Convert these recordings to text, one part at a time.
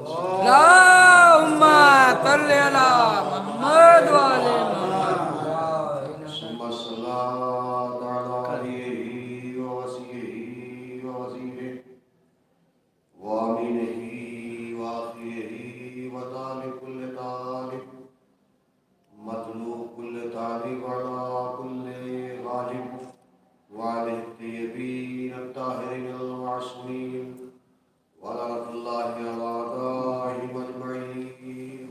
اللهم صل على محمد وعلى محمد. ثم الصلاة على نبيه ووصيه ووزيره وأمينه وأخيه وطالب كل طالب مطلوب كل طالب على كل غالب وعلى الطيبين الطاهرين المعصومين ولعنة الله على أعدائهم أجمعين.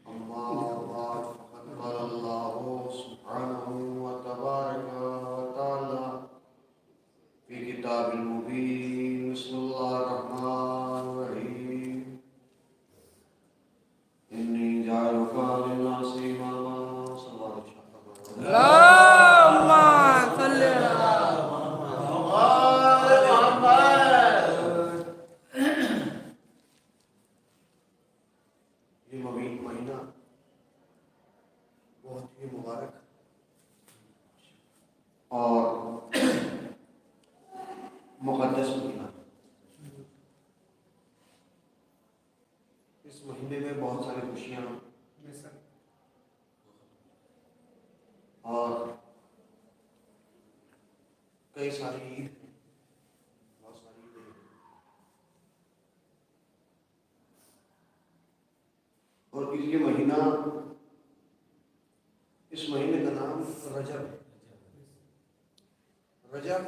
أما بعد فقد قال الله سبحانه وتبارك وتعالى في كتاب المبين. بسم الله الرحمن الرحيم. إني جاعلك للناس إماما. صلى الله عليه وسلم. اللهم صل على یہ مہینہ بہت ہی مبارک اور مقدس مہینہ. اس مہینے میں بہت ساری خوشیاں اور کئی ساری عید ہیں، بہت ساری عیدیں ہیں. اور یہ مہینہ، اس مہینے کا نام رجب ہے. رجب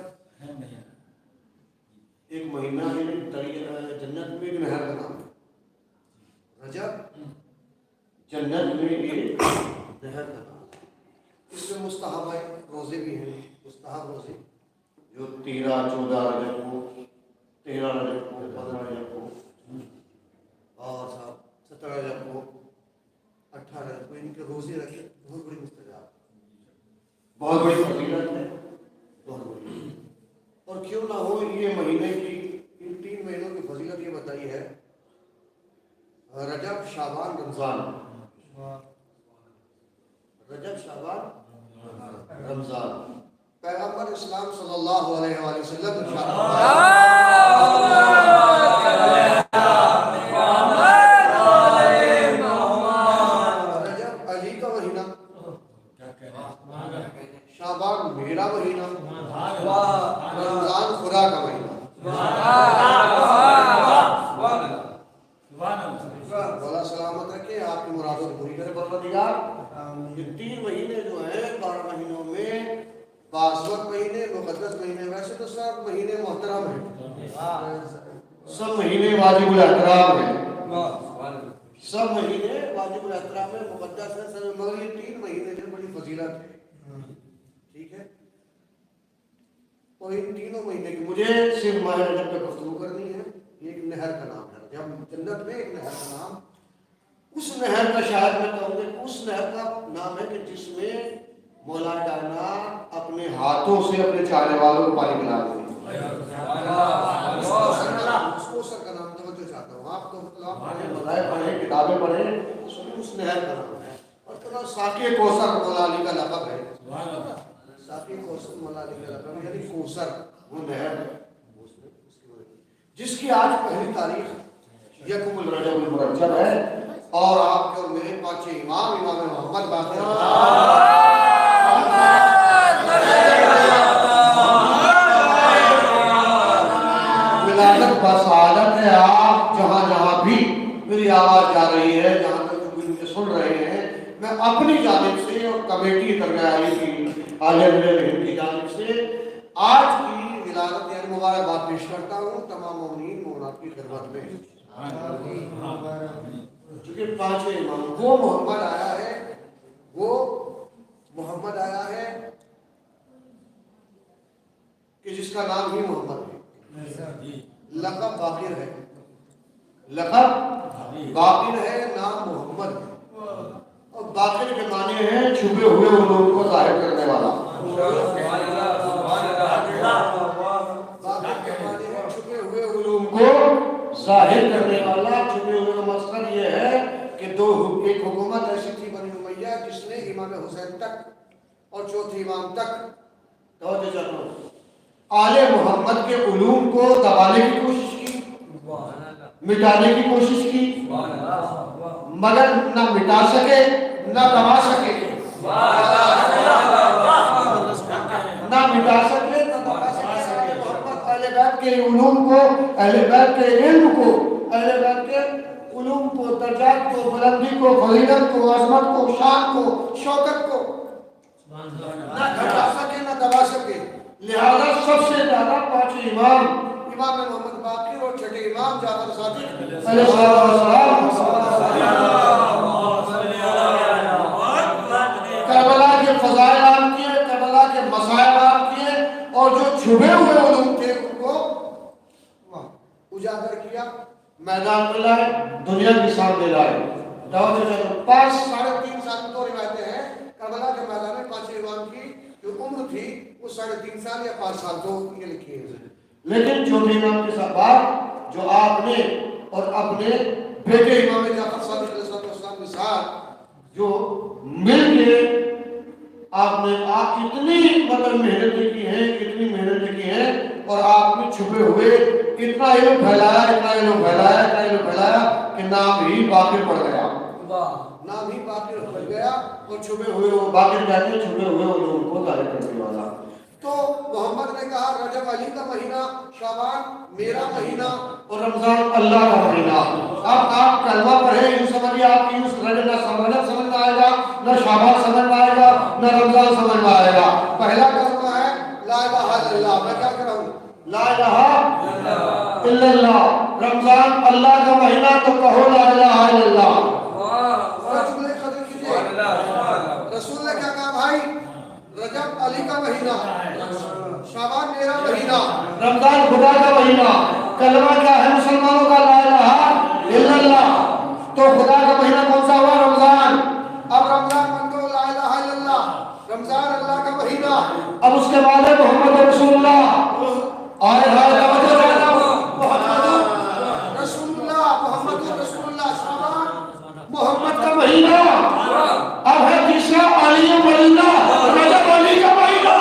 ایک مہینہ ہے، جنت میں ایک نہر کا نام ہے. رجب جنت میں ایک نہر کا نام ہے. اس میں مستحب روزے بھی ہیں، مستحب روزے جو 13 14 رجب کو، 13 رجب کو، 15 رجب کو اور 17 رجب کو، 18 رجب کو، ان کے روزے رکھے. بہت بڑی مستجاب، بہت بڑی فضیلت ہے، بہت بڑی. اور کیوں نہ ہو، یہ مہینے کی، ان 3 مہینوں کی فضیلت یہ بتائی ہے. رجب، شعبان، رمضان. رجب، شعبان، رمضان. پیغمبر اسلام صلی اللہ علیہ وآلہ وسلم رجب علی کا مہینہ، شعبان میرا مہینہ، رمضان خدا کا مہینہ. بولا سلامت رکھے، آپ کی مرادوں کو پوری کرے پروردگار. یہ 3 مہینے جو ہیں 12 مہینوں میں باسوت مہینے، مقدس مہینے. ویسے تو سب مہینے محترم ہیں، سب مہینے واجب الاحترام ہیں، سب مہینے واجب الاحترام ہیں، مقدس ہیں سب. مگر یہ 3 مہینے جو بڑی فضیلت ہے. ٹھیک ہے. اور ان تینوں مہینے کی مجھے صرف ماہ رجب پہ گفتگو کرنی ہے. ایک نہر کا نام ہے جب جنت میں ایک نہر کا نام، اس نہر کا شاید میں کہوں گا اس نہر کا نام ہے کہ جس میں مولا کائنات اپنے ہاتھوں سے اپنے چاہنے والوں کو پانی پلا دیں. اس کو سر کا نام توجہ چاہتا ہوں. آپ تو مذاہب پڑھیں، کتابیں پڑھیں، اس نہر کا نام ہے. اور کہنا ساقی کوثر مولا علی کا لقب ہے. ساقی کوثر مولا علی کا لقب ہے، یعنی کوثر وہ نہر ہے جس کی آج پہلی تاریخ یکم الرجب المرجب ہے. اور آپ کے اور میرے 5 امام محمد باقر ولادت بسعادت ہے. آپ جہاں جہاں بھی میری آواز جا رہی ہے، جہاں تک بھی مجھے سن رہے ہیں، میں اپنی جانب سے اور کمیٹی درمیانی کی عالیہ ہند کی جانب سے آج کی ولادت یعنی مبارکباد پیش کرتا ہوں تمام مومنین مومنات کی خدمت میں. چونکہ 5 امام وہ محمد آیا ہے، وہ محمد آیا ہے کہ جس کا نام ہی محمد ہے. لقب باقر ہے، لقب باقر ہے، نام محمد ہے. اور باقر کے معنی ہیں چھپے ہوئے علوم کو ظاہر کرنے والا. باقر کے معنی ہے چھپے ہوئے علوم کو ظاہر کرنے والا. چھپے ہوئے کا مقصد یہ ہے کہ ایک حکومت ایسی تھی بنی امیہ جس نے امام حسین تک اور چوتھے امام تک توجہ چاہتا ہوں آل محمد کے علوم کو دبانے کی کوشش کی. مٹانے کی کوشش کی مگر نہ مٹا سکے نہ دبا سکے، نہ مٹا سکے نہ دبا سکے۔ محمد اہل بیت کے علوم کو، اہل بیت کے علم کو، اہل بیت کے علوم کو، درجات کو، بلندی کو، فضیلت کو، عظمت کو، شان کو، شوکت کو نہ گھٹا سکے نہ دبا سکے۔ لہذا سب سے زیادہ پانچ امام، امام محمد باقر اور چھٹے امام جعفر صادق علیہ السلام کربلا کے فضائل آپ کیے، کربلا کے مسائل آپ کیے، اور جو چھپے ہوئے علوم تھے ان کو اجاگر کیا، میدان میں لائے، دنیا کے سامنے لائے۔ 3.5 سال تو روایتیں ہیں کربلا کے میدان میں پانچ امام کی جو عمر تھی وہ 3.5 سال یا 5 سال تو یہ لکھی ہے۔ لیکن چوتھے امام کے ساتھ بات جو آپ نے اور اپنے بیٹے امام جعفر صادق علیہ السلام کے ساتھ جو مل کے آپ نے اتنی محنتیں کی ہیں، اتنی محنتیں کی ہیں، اور آپ نے چھپے ہوئے اتنا علم پھیلایا، اتنا علم پھیلایا، اتنا علم پھیلایا کہ نام ہی باقر پڑ گیا، نام ہی باقر پڑ گیا، اور چھپے ہوئے باقر کہتے ہیں چھپے ہوئے علوم کو ظاہر کرنے والا۔ تو محمد نے کہا رجب علی کا مہینہ، شعبان میرا مہینہ، اور رمضان اللہ کا مہینہ۔ اب آپ کلمہ پڑھیں، یوں سمجھیے آپ کی رجب نہ سمجھ میں آئے گا، نہ شعبان سمجھ میں آئے گا، نہ رمضان سمجھ میں آئے گا۔ پہلا کلمہ ہے لا الہ الا اللہ، میں کیا کر رہا ہوں؟ لا الہ الا اللہ۔ رمضان اللہ کا مہینہ تو کہو لا الہ الا اللہ۔ رسول نے قدر کیجئے، رسول نے کیا کہا بھائی؟ رجب علی کا مہینہ، شعبان میرا مہینہ، رمضان خدا کا مہینہ۔ کلمہ کیا ہے مسلمانوں کا؟ لا الہ الا اللہ۔ تو خدا کا مہینہ کون سا ہوا؟ رمضان۔ اب رمضان بن گیا لا الہ الا اللہ، رمضان اللہ کا مہینہ۔ اب اس کے بعد ہے محمد رسول اللہ، اور محمد رسول اللہ، محمد رسول اللہ، شعبان محمد کا مہینہ۔ اب ہے تیسرا علی مہینہ، رجب علی کا مہینہ۔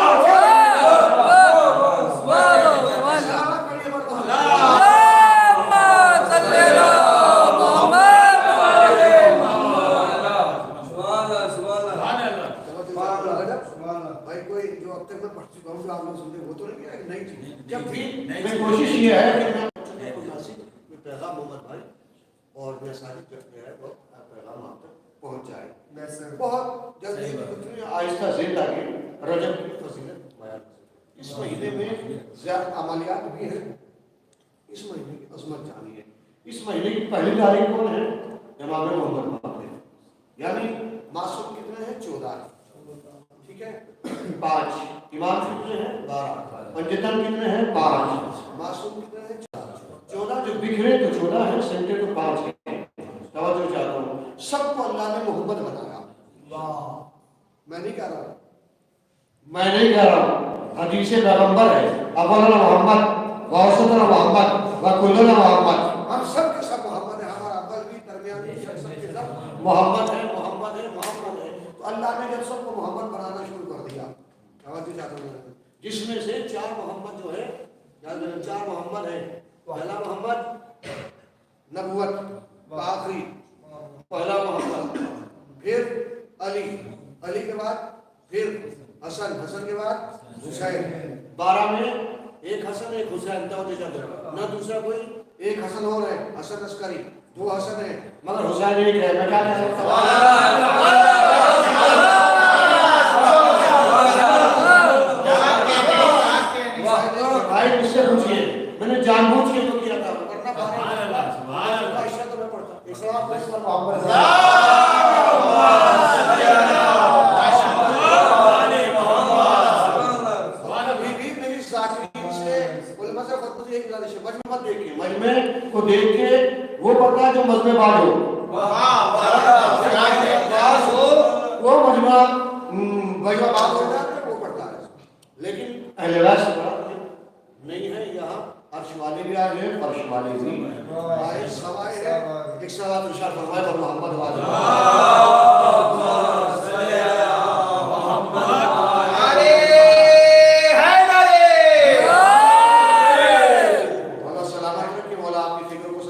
بھائی کوئی جو اب تک میں پڑھ چکا ہوں جو آپ لوگ سنتے وہ تو نہیں ہے نئی چیز۔ جب بھی میں کوشش یہ ہے کہ میں پیغام محمد بھائی اور میں ساری پیغام آپ تک پہنچ جائے۔ بہت جلدی آہستہ سے تاکہ رجب کی فضیلت بیان۔ اس مہینے میں زیادہ عملیات بھی ہیں، اس مہینے کی عظمت جانیے۔ اس مہینے کی پہلی تاریخ کون ہے؟ امام محمد باقر، یعنی معصوم کتنے ہیں؟ 14 ہے، ٹھیک ہے؟ 5 امام کتنے ہیں؟ 12 پنجتن کتنے ہیں؟ 5 معصوم کتنے ہیں؟ 14 جو بکھرے تو 14 ہے، سنٹے تو 5 ہیں۔ توجہ چاہتا ہوں، سب کو اللہ نے محمد بنایا۔ میں نہیں کہہ رہا حدیث پیغمبر ہے، اولنا محمد واسطنا محمد وکلنا محمد، ہم سب کے سب محمد ہے، ہمارا اول بھی درمیانی سب کے سب محمد ہے، محمد ہے، محمد ہے۔ تو اللہ نے جب سب کو محمد بنانا شروع کر دیا، جس میں سے 4 محمد جو ہے، 4 محمد ہے۔ پہلا محمد نبوت آخری، پہلا محمد، پھر علی، علی کے بعد پھر حسن، حسن کے بعد حسین۔ 12 میں ایک حسن ایک حسین، نہ دوسرا کوئی، ایک حسن اور ہے حسن عسکری، 2 حسن ہے مگر حسین ایک ہے۔ میں کیا کہہ سکتا ہوں؟ بھائی مجھ سے پوچھئے، میں نے جان بوجھ کے تو کیا تھا، ورنہ 12 عائشہ تو میں پڑھتا، ایک سواب اس پر محمد مجمع کو دیکھ کے وہ پڑھتا ہے جو مجمع باز ہو، وہ مجمع باز ہو جاتا ہے وہ پڑھتا ہے۔ لیکن اہل بیت سے بڑا نہیں ہے، یہاں عرش والے بھی آئے ہیں، فرش والے بھی آئے، سوائے ہے ایک سوال ارشاد فرمائے اور محمد والے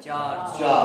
4।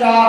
4,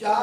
4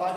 5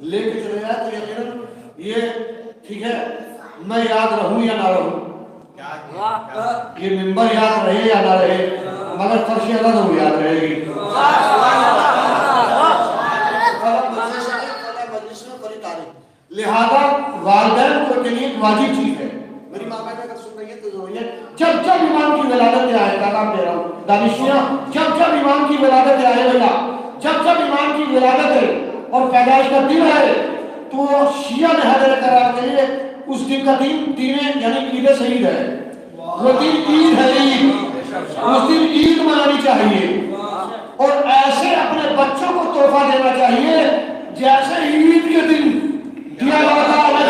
لے کے چلے جائے تو یقیناً یہ ٹھیک ہے میں یاد رہوں یا نہ رہوں، یہ ممبر یاد رہے یا نہ رہے، مگر فرش اللہ تو یاد رہے گی۔ لہذا والدین کو کے لیے ایک واجب چیز ہے، میری ماں بہن اگر سن رہی ہے تو ضروری ہے جب جب امام کی ولادت آئے، پیغام دے رہا ہوں دانشیاں، جب جب امام کی ولادت آئے بھیا، جب جب امام کی ولادت ہے اور پیدائش کا دن ہے تو شیعہ نے حضرت قرار کے لیے اس دن کا دین یعنی عید سعید ہے، وہ دن عید ہے، اس دن عید منانی چاہیے اور ایسے اپنے بچوں کو تحفہ دینا چاہیے جیسے عید کے دن دیا جاتا ہے۔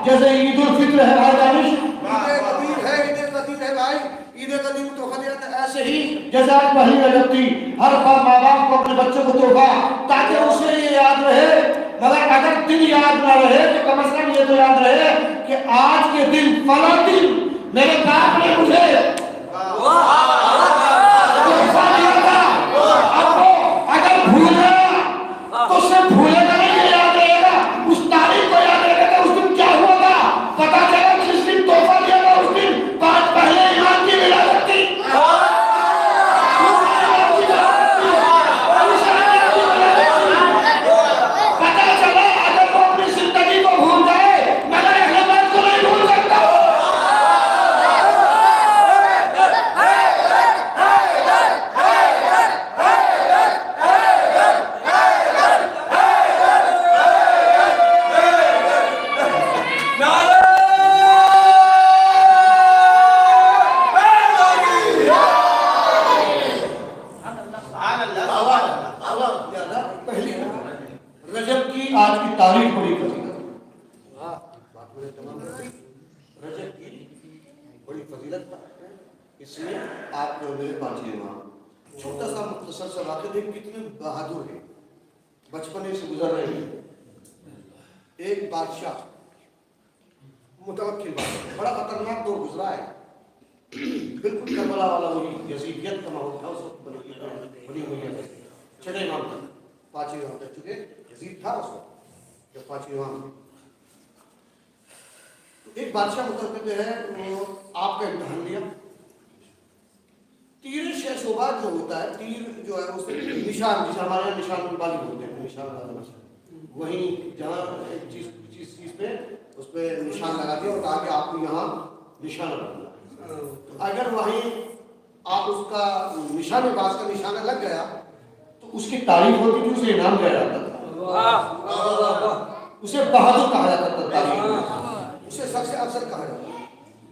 جیسے عید الفطر ہے بھائی دانش، عید قدیر ہے، عید قدیر ہے بھائی، عید قدیر کو تحفہ دیا جاتا ہے، ایسے ہی جیسے آج پہلی رجب تھی، ہر بار ماں باپ کو اپنے بچوں کو تحفہ تاکہ اسے یہ یاد رہے، مگر اگر دن یاد نہ رہے تو کم از کم یہ تو یاد رہے کہ آج کے دن فلاں دن میرے باپ نے مجھے تحفہ دیا تھا، اب اگر بھول گیا تو اسے بھولے گا نہیں، یہ یاد رہے گا، اس تاریخ کو یاد رہے گا کہ اس دن کیا ہوا تھا، پتا چلا جس دن تحفہ دیا تھا اس دن بات پہلے ایمان کی ولادت تھی، پتا چلا اگر وہ اپنی زندگی کو بھول جائے مگر اہل بیت کو نہیں بھول سکتا۔ رجب کی آج کی تاریخ بڑی فضیلت، رجب کی بڑی فضیلت، اس میں آپ کو میرے پاس چھوٹا سا مختصر سا واقعہ دیکھ کتنے بہادر ہیں، بچپنے سے گزر رہے ہیں۔ ایک بادشاہ متوکل بادشاہ، بڑا خطرناک دور گزرا ہے، بالکل کربلا والا وہی یزیدیت کا ماحول تھا اس وقت بنی ہوئی ہے، چھٹے امام تک، پانچویں امام تک، چونکہ یزید تھا اس وقت جب پانچویں امام۔ ایک بادشاہ متوکل جو ہے وہ آپ کا امتحان لیا، تیر شعبہ جو ہوتا ہے، تیر جو ہے اس نشان، جسے ہمارے یہاں نشان بالی بولتے ہیں، نشان بالی، وہیں جہاں جس چیز پہ اس پہ نشان لگا دیا اور کہا کہ آپ کو یہاں نشان لگانا، اگر وہیں آپ اس کا نشان باز کا نشانہ لگ گیا تو اس کی تعریف ہوتی تھی، اسے انعام دیا جاتا تھا، اسے بہادر کہا جاتا تھا، تعریف اسے سب سے افضل کہا جاتا تھا۔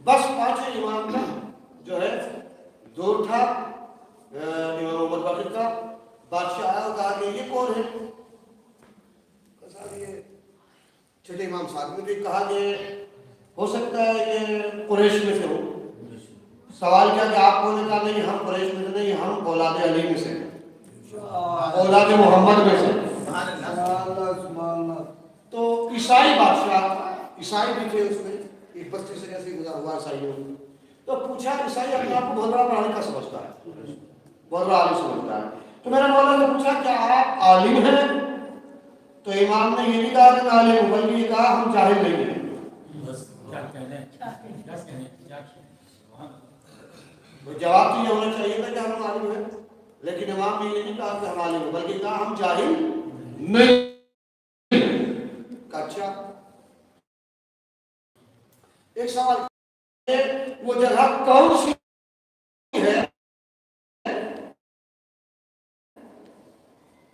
بس پانچویں امام کا جو ہے دور تھا، امام عمر باقر کا، بادشاہ آیا اور کہا کہ یہ کون ہے؟ یہ چھٹے امام صاحب نے کہا کہ ہو سکتا ہے کہ قریش میں سے ہو۔ سوال کیا کہ آپ کون نے؟ کہا نہیں ہم قریش میں سے نہیں، ہم اولاد علی میں سے، اولاد محمد میں سے۔ تو عیسائی بادشاہ، عیسائی بھی تھے اس میں، ایک بستی سے کیسے گزرا ہوا عیسائیوں، تو پوچھا عیسائی اپنے آپ کو بہت بڑا پڑھانے کا سمجھتا ہے، بہت بڑا عالم سمجھتا ہے، تو میرا مولا نے پوچھا کیا آپ عالم ہیں؟ تو امام نے یہ نہیں کہا کہ عالم ہوں، بلکہ یہ کہا ہم جاہل نہیں ہیں۔ جواب تو یہ ہونا چاہیے تھا کہ ہم عالم ہیں، لیکن امام نے یہ نہیں کہا کہ ہم عالم ہیں، بلکہ کہا ہم جاہل نہیں۔ اچھا ایک سوال، وہ جگہ کون سی ہے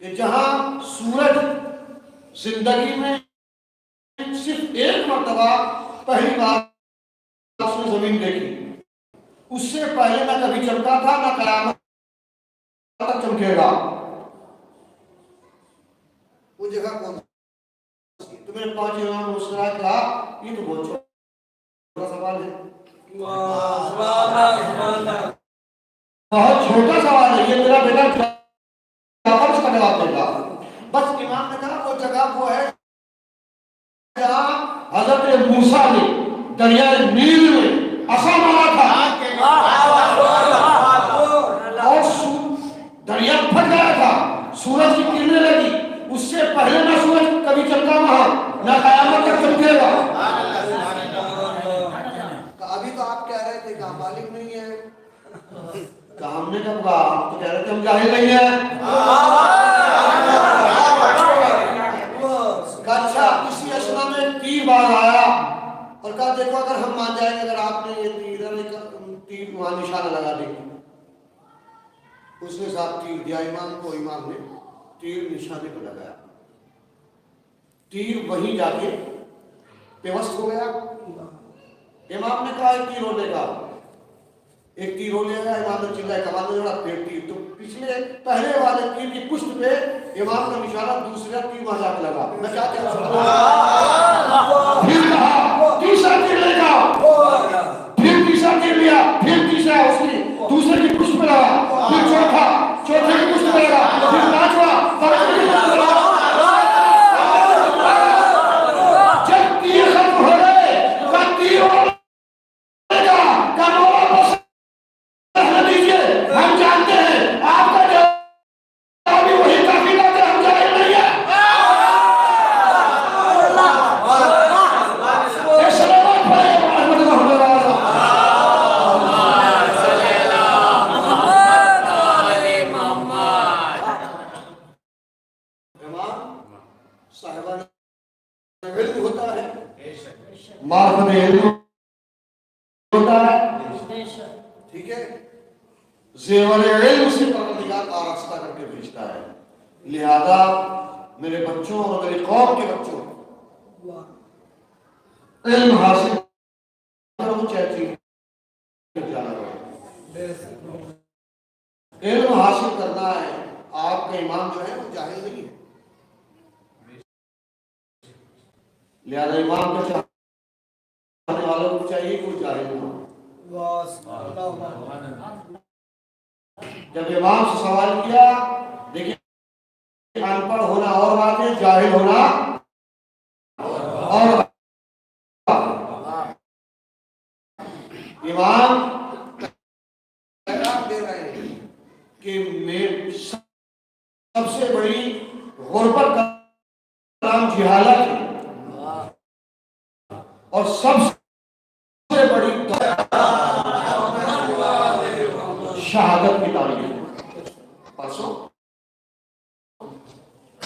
کہ جہاں سورج زندگی میں صرف ایک مرتبہ پہلی بار اس نے زمین دیکھی، اس سے پہلے نہ کبھی چمکا تھا نہ قیامت تک چمکے گا، وہ جگہ کون سی؟ تو میرے پانچ امام مسکرا کے کہا یہ تو بہت چھوٹا سوال ہے، بہت چھوٹا سوال ہے، یہ میرا بیٹا جعفر اس کا جواب دے گا۔ بس امام نے کہا وہ جگہ وہ ہے جہاں حضرت دریائے نیل میں اصا مارا تھا اور دریا پھٹ گیا تھا، سورج کی کرنیں لگی، اس سے پہلے نہ سورج کبھی چمکا وہاں نہ قیامت تک چمکے گا۔ ابھی تو آپ کہہ رہے تھے کہ ہم عالم نہیں ہیں، کہ ہم نے کب کہا؟ آپ تو کہہ رہے تھے ہم جاہل نہیں ہیں۔ اچھا اسی اسنا میں تیر باز آیا اور کہا دیکھو اگر ہم مان جائیں گے اگر آپ نے یہ تیر وہاں نشانہ لگا دیں گے۔ اس نے صاحب تیر دیا امام کو، امام نے تیر نشانے پہ لگایا، تیر وہیں جا کے پیوست ہو گیا۔ امام نے کہا ایک تیر ہونے کا، ایک تیر ہو لیا گیا، امام نے چلائے کمان نے جوڑا پھر تیر، تو پچھلے پہلے والے تیر کی پشت پہ امام کا نشانہ دوسرا تیر وہاں جا کے لگا۔ میں کیا کہہ پھر کہا تیسرا تیر لے جاؤ، پھر تیسرا تیر لیا، پھر تیسرا اس کی دوسرے کی پشت پہ لگا، پھر چوتھا چوتھے کی پشت پہ لگا، پھر پانچواں پانچویں کی پشت پہ لگا۔ جب تیر ختم ہو گئے کا تیر ہم جانتے ہیں آپ کا جواب بھی وہی کافی بات ہے، ہم جاہل نہیں ہیں۔ سلامت پڑھے رحمت محمد امام صاحبان علم ہوتا ہے، معرفت علم ہوتا ہے، ٹھیک ہے، زیور علم سے پروردگار آراستہ کر کے بھیجتا ہے۔ لہذا میرے بچوں اور میری قوم کے بچوں علم حاصل کرو چاہتی علم حاصل کرنا ہے۔ آپ کا امام جو ہے وہ جاہل نہیں ہے، لہذا امام کا چاہنے والوں کو چاہیے کوئی جاہل نہ ہو۔ جب امام سے سوال کیا، دیکھیں ان پڑھ ہونا اور بات ہے، جاہل ہونا اور بات۔ امام دے رہے ہیں کہ میں سب سے بڑی غربت کا نام جہالت ہے اور سب سے بڑی شہادت کی تاریخ ہے۔ پرسوں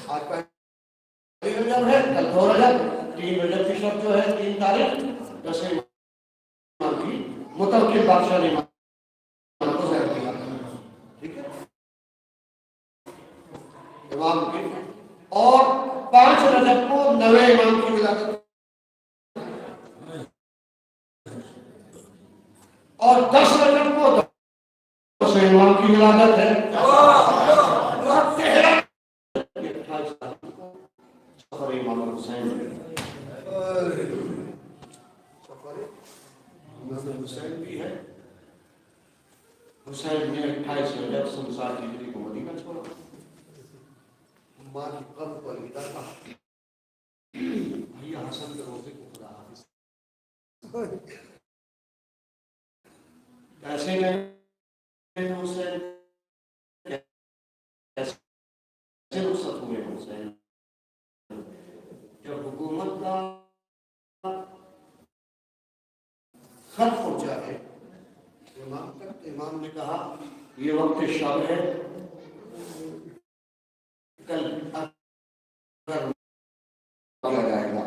آج پہلی رجب ہے، کل 2 رجب، 3 رجب کی شب جو ہے 3 تاریخ 10 امام کی متوکل بادشاہ نے امام کو ظاہر کیا، ٹھیک ہے، امام کی، اور 5 رجب کو 9 امام کی ولادت اور 10 رجب کو 10 امام کی ولادت ہے۔ سفر امام حسین، سفر امام حسین بھی ہے۔ حسین نے 28 رجب 67 ہجری کو مدینہ چھوڑا، ماں کی قبر کو الوداع کہا، بھیا حسن کے روزے کو خدا حافظ۔ کیسے گئے حسین، کیسے رخصت ہوئے حسین؟ جب حکومت کا خط پہنچا ہے امام تک، امام نے کہا یہ وقت شب ہے، کل اگر کیا جائے گا۔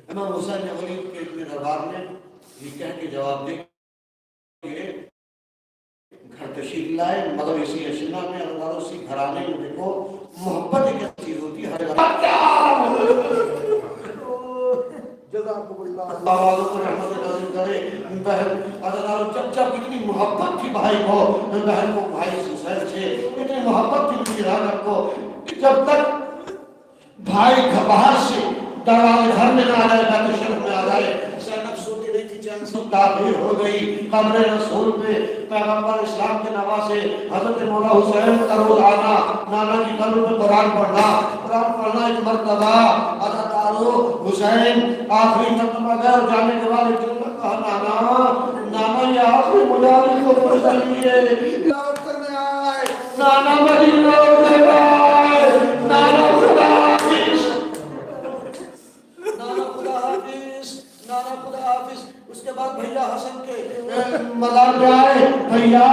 امام حسین نے ولی کے اپنے دربار میں یہ کہہ کے جواب دے کہ گھر تشریف لائے، مگر اسی اشنا میں اللہ اسی گھرانے میں دیکھو محبت ایک چیز ہوتی ہے، جزاکم اللہ آوازوں کو رحمت نازل کرے۔ بہن اللہ جب جب اتنی محبت تھی بھائی کو، بہن کو بھائی حسین سے اتنی محبت تھی، ان کی راہ رکھو، جب تک بھائی باہر سے دروازے گھر میں نہ آ جائے، بیت شریف میں آ جائے، زینب سوتی نہیں تھی، چین سے داخل ہو گئی قبر رسول پہ، پیغمبر اسلام کے نواسے حضرت مولا حسین کا روز آنا، نانا کی قبر پہ قرآن پڑھنا ایک مرتبہ عطا دارو حسین آخری مرتبہ گھر جانے کے بعد جنہوں نے کہا نانا یہ آخری مجاہد کو پڑھ لیے دعوت کرنے آئے نانا مدینہ اٹھے آئے نانا خدا حافظ نانا خدا حافظ اس کے بعد بھیا حسن کے مزار پہ آئے بھیا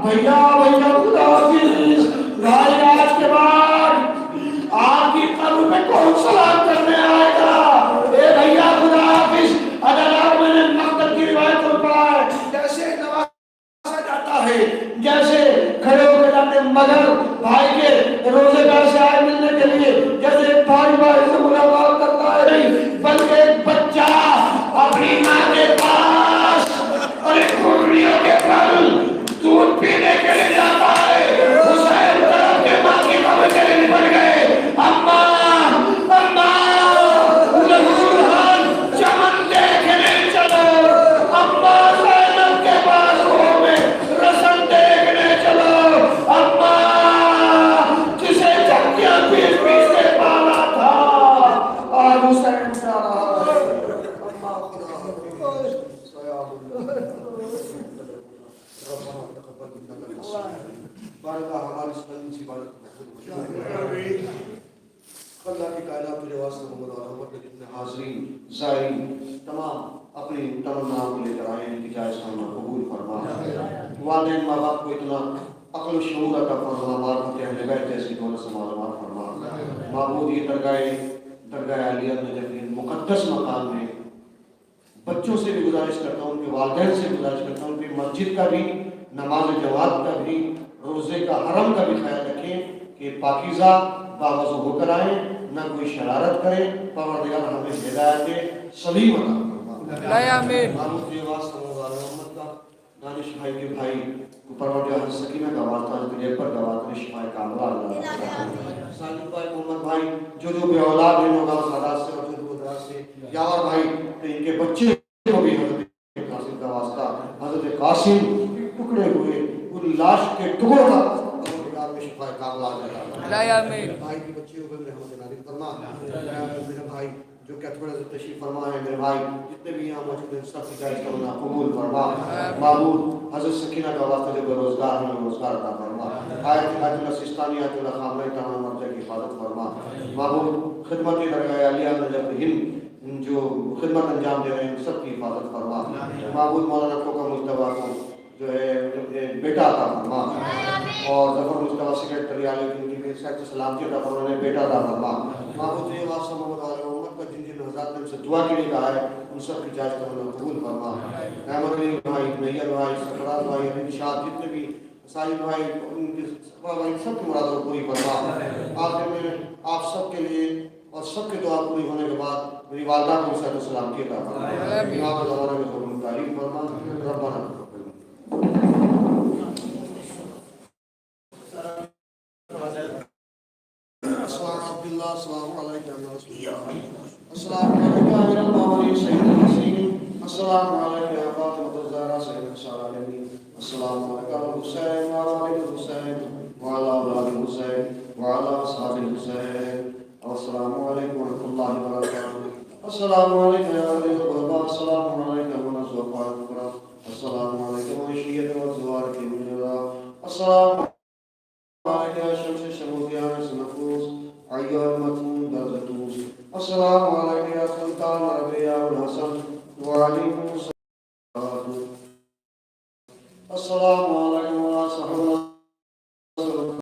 خدا حافظ بھائی آج کے بعد آپ کی قبر پہ کون سلام کرنے آئے گا اے بھیا خدا حافظ اگر آپ میں نے مقتل کی روایت کو پڑھا ہے جیسے نوازا جاتا ہے جیسے کھڑے ہو کے جاتے مگر بھائی کے روزے گاہ سے آئے ملنے کے لیے جیسے بھائی سے ملاقات کرتا ہے نہیں بلکہ ایک بچہ اپنی ماں کے پاس اور ایک گھڑیوں کے پھل دودھ پینے کے لیے جاتا ہے حسین طرف کے ماں کی قبر کے لیے نپٹ گئے اماں ظہور چمن دیکھنے چلو اماں زینب کے پاس میں رسم دیکھنے چلو اماں جسے چکیاں پیس پیس کے پالا تھا آج حسین جا رہا ہے اماں خدا بارک ہماری سنن سی بارک اللہ کی کائنات کے واسطے محمد اور محمد کے جتنے حاضرین زائرین تمام اپنی تمنا کو لے کر آئے ہیں کہ جائز کرنا قبول فرما والدین ماں باپ کو اتنا عقل و شعور عطا فرما معرفت اہل بیت جیسی دولت سے معلومات فرما معبود یہ درگاہ عالیہ نجف مقدس مقام میں بچوں سے بھی گزارش کرتا ہوں ان کے والدین سے گزارش کرتا ہوں کہ مسجد کا بھی نماز جماعت کا بھی روزے کا حرم کا بھی خیال رکھیں کہ پاکیزہ باوضو ہو کر آئیں نہ کوئی شرارت کریں پروردگار ہمیں ہدایت سلیم عطا فرما آمین معبود کی آواز سمجھدار محمد کا دانش بھائی کے بھائی پروردگار حضرت سکینہ کا واسطہ حضرت جعفر کا واسطہ شفاء کاملہ اللہ ساجد بھائی محمد بھائی جو بے اولاد ہیں نوگاں سادات سے اور جو دراز سے یاور بھائی ان کے بچے کو بھی حضرت قاسم کا واسطہ حضرت قاسم ٹکڑے ہوئے ان لاش کے ٹکڑوں کا پروردگار میں شفاء کاملہ آمین بھائی کی بچیوں پر رحمت نازل فرما میرے بھائی جو کتبر حضرت تشریف فرما ہے میرے بھائی جتنے بھی یہاں موجود ہیں سب کی جائز کرنا قبول فرما معبود حضرت سکینہ کا واسطہ جو بے روزگار ہیں روزگار عطا فرما آیت اللہ سستانی آیت اللہ خامنہ تمام مرجع کی حفاظت فرما معبود خدمت درگاہ عالیہ نجف ہند جو خدمت انجام دے رہے ہیں سب کی حفاظت فرما معبود مولانا کوکا مجتبیٰ کو جو ہے بیٹا عطا فرما اور ظفر مجتبیٰ سیکرٹری عالیہ کی صحت سلامتی عطا فرما نے بیٹا عطا فرما معبود یہ واسطہ محمد علیہ محمد کا جن جن حضرات نے سے دعا کے لیے کہا ہے ان سب کی جائز کرنا قبول فرما احمد علی بھائی نیر بھائی سرفراز بھائی ارشاد جتنے بھی ساجد بھائی ان کے بھائی سب کی مرادوں کو پوری فرما آخر میں آپ سب کے لیے اور سب کی دعا پوری ہونے کے بعد میری والدہ کو صحت سلامتی عطا فرما امام زمانہ میں ضرور تعریف فرما ربنا السلام علیکم السلام علیکم السلام علیکم فاطمہ الزہرا سید العالمین السلام علیکم حسین وعلی الحسین وعلی اولاد الحسین وعلی اصحاب الحسین السلام علیکم ورحمۃ اللہ وبرکاتہ السلام علیکم یا اہل القربى السلام علیکم ونصوفات القرآن السلام علیکم وشیت وزوار کی منیرہ السلام علیکم شمس شمودیان سنفوس ایوہ المتون درزتوس السلام علیکم یا سلطان عربیہ الحسن وعلیکم السلام السلام علیکم